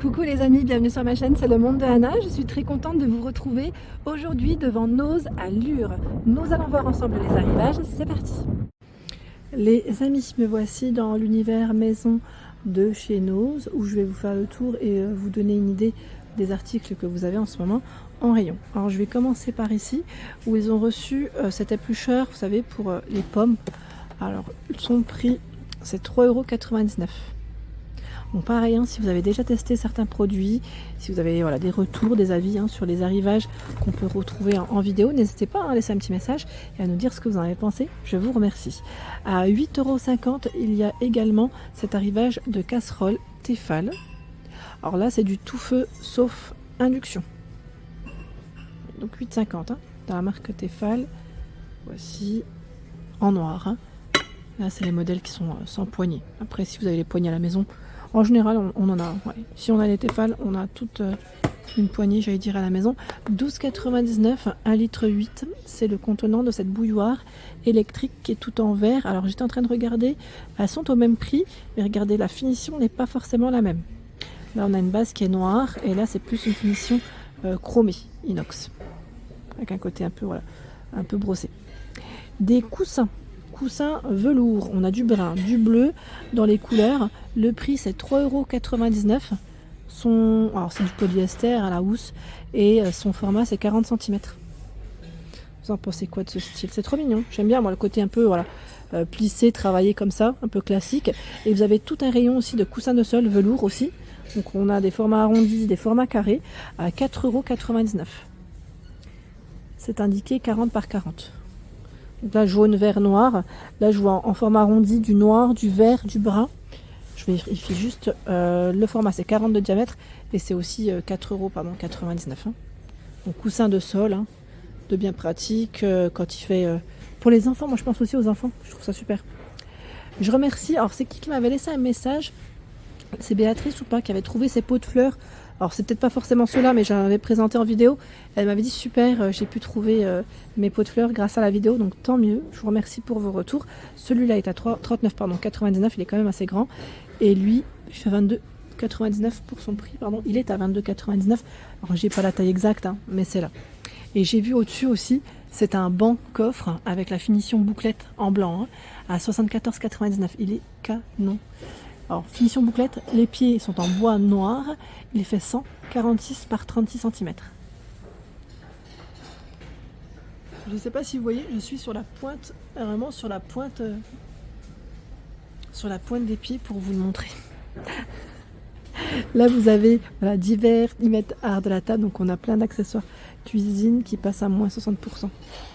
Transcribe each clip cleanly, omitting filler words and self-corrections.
Coucou les amis, bienvenue sur ma chaîne, c'est le monde de Anna. Je suis très contente de vous retrouver aujourd'hui devant Noz à Lure. Nous allons voir ensemble les arrivages, c'est parti. Les amis, me voici dans l'univers maison de chez Noz où je vais vous faire le tour et vous donner une idée des articles que vous avez en ce moment en rayon. Alors je vais commencer par ici où ils ont reçu cet éplucheur, vous savez, pour les pommes. Alors son prix c'est 3,99 €. Bon, pareil, hein, si vous avez déjà testé certains produits, si vous avez des retours, des avis sur les arrivages qu'on peut retrouver en vidéo, n'hésitez pas à laisser un petit message et à nous dire ce que vous en avez pensé. Je vous remercie. À 8,50 €, il y a également cet arrivage de casserole Tefal. Alors là, c'est du tout feu sauf induction. Donc 8,50 € dans la marque Tefal. Voici en noir. Là, c'est les modèles qui sont sans poignée. Après, si vous avez les poignées à la maison, en général, on en a. Ouais. Si on a les Tefal, on a toute une poignée, j'allais dire, à la maison. 12,99 €, 1,8 litre. C'est le contenant de cette bouilloire électrique qui est tout en verre. Alors, j'étais en train de regarder. Elles sont au même prix, mais regardez, la finition n'est pas forcément la même. Là, on a une base qui est noire, et là, c'est plus une finition chromée, inox, avec un côté un peu brossé. Des coussins velours, on a du brun, du bleu dans les couleurs. Le prix c'est 3,99 €. Alors c'est du polyester à la housse et son format c'est 40 cm. Vous en pensez quoi de ce style? C'est trop mignon, j'aime bien moi le côté un peu plissé, travaillé comme ça, un peu classique. Et vous avez tout un rayon aussi de coussins de sol velours aussi. Donc on a des formats arrondis, des formats carrés à 4,99 €. C'est indiqué 40 par 40. Donc là, jaune, vert, noir. Là, je vois en format arrondi du noir, du vert, du brun. Je vérifie juste. Le format, c'est 40 de diamètre. Et c'est aussi 4,99 €. Donc, coussin de sol, de bien pratique. Quand il fait... pour les enfants, moi, je pense aussi aux enfants. Je trouve ça super. Je remercie... Alors, c'est qui m'avait laissé un message? C'est Béatrice ou pas, qui avait trouvé ces pots de fleurs. Alors c'est peut-être pas forcément ceux-là, mais j'en avais présenté en vidéo. Elle m'avait dit super, j'ai pu trouver mes pots de fleurs grâce à la vidéo, donc tant mieux. Je vous remercie pour vos retours. Celui-là est à 99, il est quand même assez grand. Et lui, il fait 22,99 pour son prix, pardon. Il est à 22,99. Alors j'ai pas la taille exacte, mais c'est là. Et j'ai vu au-dessus aussi, c'est un banc coffre avec la finition bouclette en blanc, à 74,99. Il est canon. Alors, finition bouclette, les pieds sont en bois noir, il fait 146 par 36 cm. Je ne sais pas si vous voyez, je suis sur la pointe, vraiment sur la pointe des pieds pour vous le montrer. Là, vous avez divers, ils mettent art de la table, donc on a plein d'accessoires cuisine qui passent à moins 60%.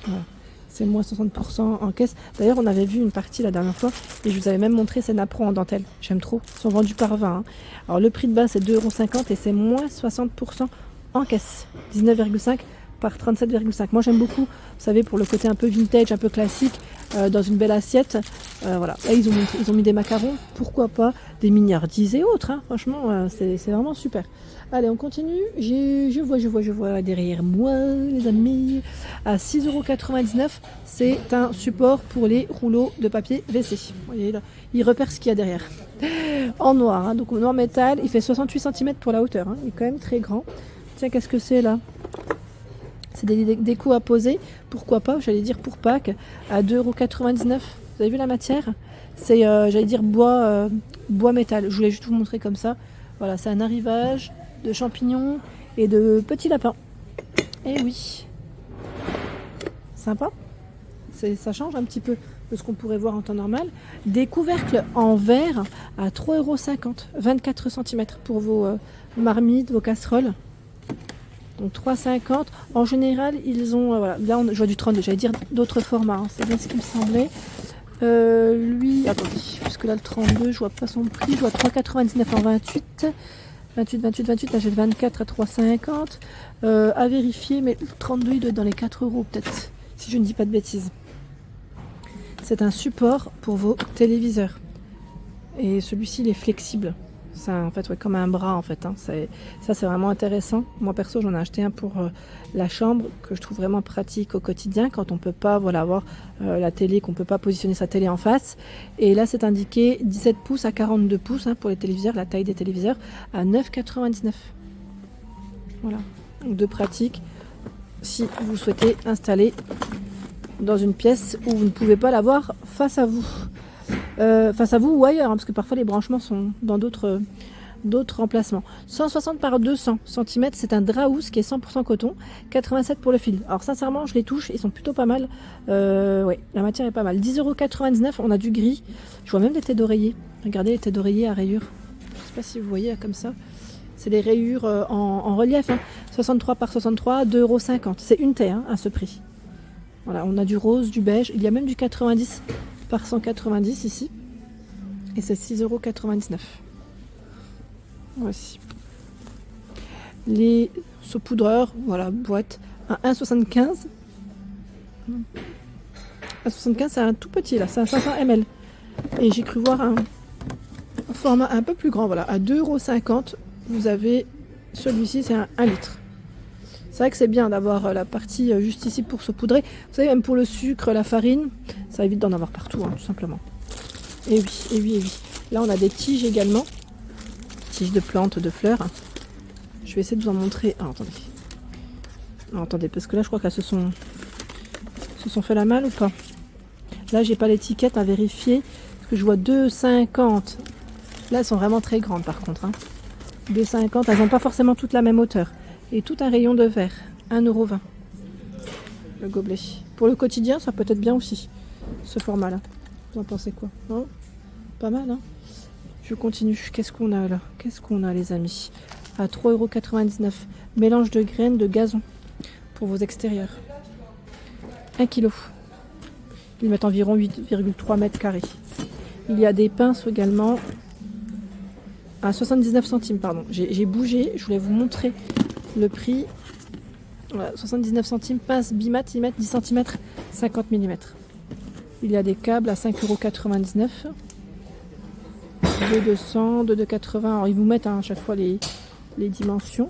Voilà. C'est moins 60% en caisse. D'ailleurs, on avait vu une partie la dernière fois et je vous avais même montré ces napperons en dentelle. J'aime trop. Ils sont vendus par 20. Alors, le prix de base, c'est 2,50 € et c'est moins 60% en caisse. 19,5 par 37,5. Moi, j'aime beaucoup. Vous savez, pour le côté un peu vintage, un peu classique, dans une belle assiette. Voilà. Là, ils ont mis des macarons. Pourquoi pas des mignardises et autres. Franchement, c'est vraiment super. Allez, on continue. Je vois derrière moi, les amis, à 6,99 €. C'est un support pour les rouleaux de papier WC. Vous voyez, là, il repère ce qu'il y a derrière. En noir, donc en noir métal. Il fait 68 cm pour la hauteur. Il est quand même très grand. Tiens, qu'est-ce que c'est là? C'est des décos à poser. Pourquoi pas? J'allais dire pour Pâques, à 2,99 €. Vous avez vu la matière? C'est, j'allais dire, bois métal. Je voulais juste vous montrer comme ça. Voilà, c'est un arrivage de champignons et de petits lapins. Et oui, sympa. Ça change un petit peu de ce qu'on pourrait voir en temps normal. Des couvercles en verre à 3,50 €, 24 cm pour vos marmites, vos casseroles. Donc 3,50 €. En général, ils ont... là, je vois du 32, j'allais dire d'autres formats. C'est bien ce qui me semblait. Lui, attendez, puisque là le 32, je vois pas son prix. Je vois 3,99 € en 28. 28, là j'ai le 24 à 3,50 €. À vérifier, mais le 32 il doit être dans les 4 € peut-être, si je ne dis pas de bêtises. C'est un support pour vos téléviseurs. Et celui-ci il est flexible. C'est en fait comme un bras en fait. Hein. Ça c'est vraiment intéressant. Moi perso j'en ai acheté un pour la chambre que je trouve vraiment pratique au quotidien quand on peut pas avoir la télé, qu'on peut pas positionner sa télé en face. Et là c'est indiqué 17 pouces à 42 pouces hein, pour les téléviseurs, la taille des téléviseurs à 9,99 €. Voilà, donc de pratique si vous souhaitez installer dans une pièce où vous ne pouvez pas l'avoir face à vous. Ou ailleurs, hein, parce que parfois les branchements sont dans d'autres emplacements. 160 par 200 cm, c'est un Draous qui est 100% coton, 87 pour le fil. Alors sincèrement, je les touche, ils sont plutôt pas mal. Ouais, la matière est pas mal. 10,99 €, on a du gris. Je vois même des têtes d'oreiller. Regardez les têtes d'oreiller à rayures. Je sais pas si vous voyez comme ça. C'est des rayures en relief. Hein. 63 par 63, 2,50 €. C'est une taie hein, à ce prix. Voilà, on a du rose, du beige. Il y a même du 90 par 190 ici. Et c'est 6,99 €. Voici. Les saupoudreurs, voilà, boîte à 1,75 €. 1,75 €, c'est un tout petit là, c'est un 500 ml. Et j'ai cru voir un format un peu plus grand, voilà, à 2,50 €. Vous avez celui-ci, c'est un 1 litre. C'est vrai que c'est bien d'avoir la partie juste ici pour saupoudrer. Vous savez, même pour le sucre, la farine, ça évite d'en avoir partout, hein, tout simplement. Et oui. Là, on a des tiges également. Tiges de plantes, de fleurs. Je vais essayer de vous en montrer. Ah, attendez. Ah, attendez, parce que là, je crois qu'elles se sont fait la malle ou pas. Là, j'ai pas l'étiquette à vérifier. Parce que je vois 2,50 €. Là, elles sont vraiment très grandes, par contre. Hein. 2,50 €. Elles n'ont pas forcément toutes la même hauteur. Et tout un rayon de verre. 1,20 €. Le gobelet. Pour le quotidien, ça peut être bien aussi. Ce format-là. Vous en pensez quoi? Non? Pas mal, hein? Je continue. Qu'est-ce qu'on a là? Qu'est-ce qu'on a, les amis? À 3,99 €. Mélange de graines de gazon pour vos extérieurs. 1 kg. Ils mettent environ 8,3 mètres carrés. Il y a des pinces également à 79 centimes. Pardon. J'ai bougé. Je voulais vous montrer le prix. Voilà, 79 centimes. Pince Bimat, 10 cm, 50 mm. Il y a des câbles à 5,99 €. 2,200, 2,80 €. Alors, ils vous mettent à chaque fois les dimensions.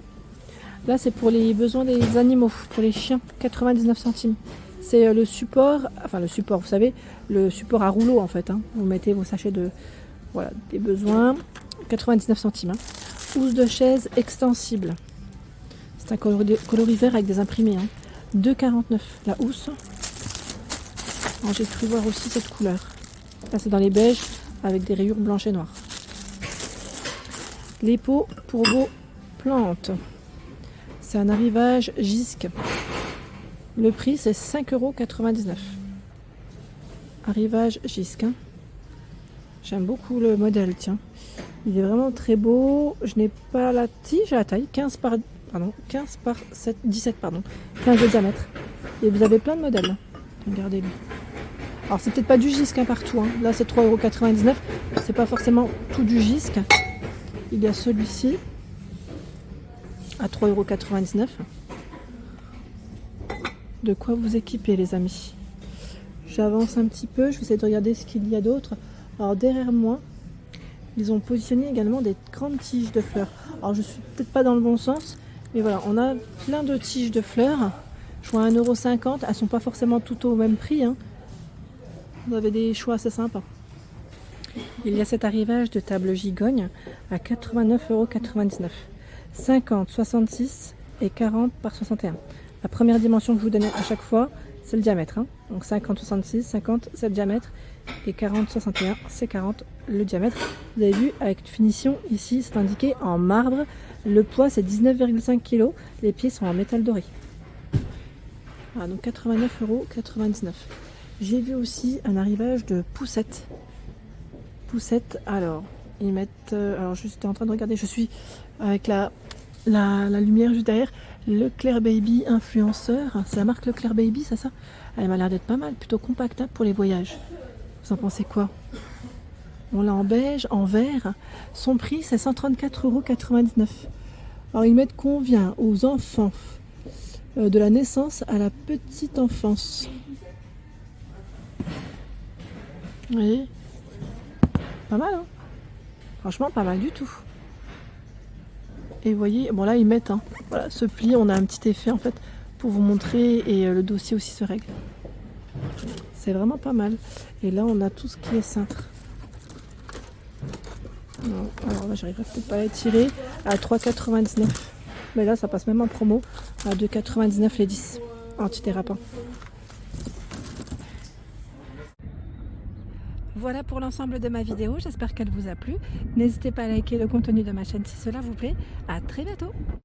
Là, c'est pour les besoins des animaux, pour les chiens, 99 centimes. C'est le support, vous savez, le support à rouleau en fait. Hein. Vous mettez vos sachets des besoins, 99 centimes. Hein. Housse de chaise extensible. C'est un coloris vert avec des imprimés. Hein. 2,49 € la housse. Alors, j'ai cru voir aussi cette couleur. Là, c'est dans les beiges avec des rayures blanches et noires. Les pots pour vos plantes. C'est un arrivage Gisque. Le prix, c'est 5,99 €. Arrivage Gisque. Hein. J'aime beaucoup le modèle, tiens. Il est vraiment très beau. Je n'ai pas la tige à la taille. 15 par 17, 15 de diamètre. Et vous avez plein de modèles. Regardez-lui. Alors, c'est peut-être pas du Gisque hein, partout. Hein. Là, c'est 3,99 €. C'est pas forcément tout du Gisque. Il y a celui-ci à 3,99 €. De quoi vous équiper, les amis. J'avance un petit peu. Je vais essayer de regarder ce qu'il y a d'autre. Alors, derrière moi, ils ont positionné également des grandes tiges de fleurs. Alors, je suis peut-être pas dans le bon sens. Mais voilà, on a plein de tiges de fleurs. Je vois 1,50 €. Elles sont pas forcément toutes au même prix. Hein. Vous avez des choix assez sympas. Il y a cet arrivage de table gigogne à 89,99 €. 50, 66 et 40 par 61. La première dimension que je vous donne à chaque fois, c'est le diamètre. Hein. Donc 50, 66, 50, c'est le diamètre. Et 40, 61, c'est 40 le diamètre. Vous avez vu, avec finition, ici, c'est indiqué en marbre. Le poids, c'est 19,5 kg. Les pieds sont en métal doré. Voilà, donc 89,99 €. J'ai vu aussi un arrivage de poussettes. Poussettes, alors, ils mettent... alors, j'étais en train de regarder, je suis avec la lumière juste derrière. Leclerc Baby influenceur. C'est la marque Leclerc Baby, c'est ça? Elle m'a l'air d'être pas mal, plutôt compacte hein, pour les voyages. Vous en pensez quoi? On l'a en beige, en vert. Son prix, c'est 134,99 €. Alors, ils mettent convient aux enfants de la naissance à la petite enfance. Vous voyez? Pas mal, hein? Franchement, pas mal du tout. Et vous voyez, bon là ils mettent, hein, voilà, ce pli, on a un petit effet en fait pour vous montrer et le dossier aussi se règle. C'est vraiment pas mal. Et là on a tout ce qui est cintre. Non, alors là j'arriverai peut-être pas à l'étirer à 3,99. Mais là ça passe même en promo à 2,99 les 10 antidérapants. Voilà pour l'ensemble de ma vidéo, j'espère qu'elle vous a plu. N'hésitez pas à liker le contenu de ma chaîne si cela vous plaît. À très bientôt.